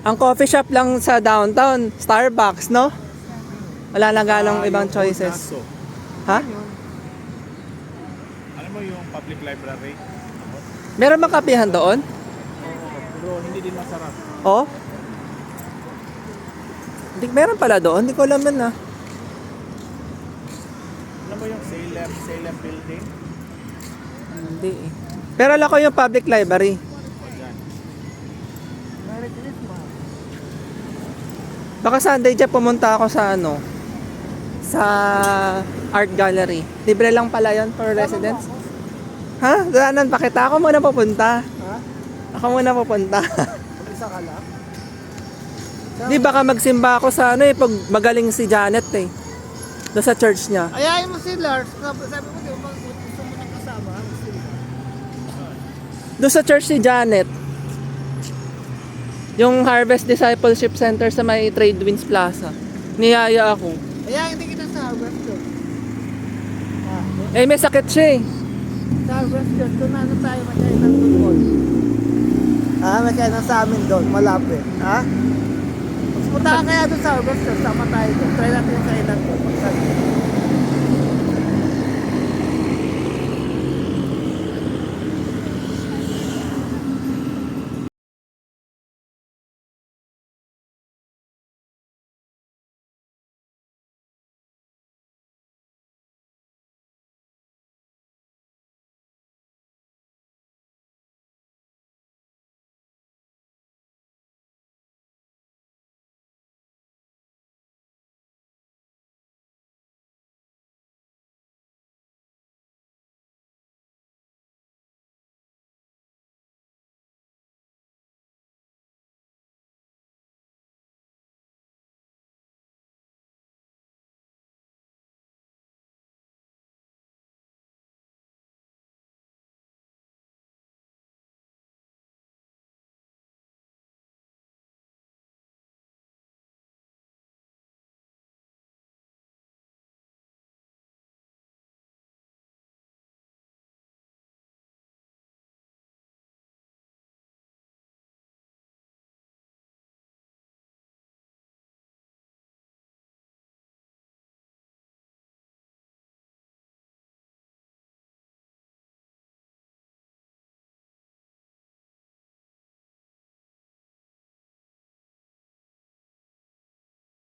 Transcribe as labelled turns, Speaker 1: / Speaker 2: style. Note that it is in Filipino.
Speaker 1: Ang coffee shop lang sa downtown, Starbucks, no? Wala na ganong ibang
Speaker 2: Yung
Speaker 1: choices.
Speaker 2: Naso.
Speaker 1: Ha?
Speaker 2: Ano mo yung public library?
Speaker 1: Meron bang kapihan doon?
Speaker 2: Pero hindi din masarap.
Speaker 1: Oh? Hindi, meron pala doon. Hindi ko alam yun ah.
Speaker 2: Alam mo yung Salem building?
Speaker 1: Hindi eh. Pero alam ko yung public library.
Speaker 2: O dyan.
Speaker 1: Baka Sunday dyan pumunta ako sa ano, sa art gallery. Libre lang pala yun for residents. Ha? Daanan, bakit ako muna pupunta?
Speaker 3: Ha?
Speaker 1: Ako muna pupunta.
Speaker 3: Isa ka lang?
Speaker 1: Di baka magsimba ako sa ano eh, pag magaling si Janet eh. Doon sa church niya.
Speaker 3: Ayayin mo si Lars. Sabi mo, di ba gusto mo nang kasama?
Speaker 1: Doon sa church si Janet. Yung Harvest Discipleship Center sa may Trade Winds Plaza. Niyaya ako.
Speaker 3: Ayayin hindi kita sa Harvest doon.
Speaker 1: Eh may sakit siya eh.
Speaker 3: Sa Harvest doon, kung ano tayo magkainan doon. Magkainan sa amin doon, malapit. Ha? Punta ka kaya doon sa Harvest doon, sama tayo doon. Try natin yung kainan doon.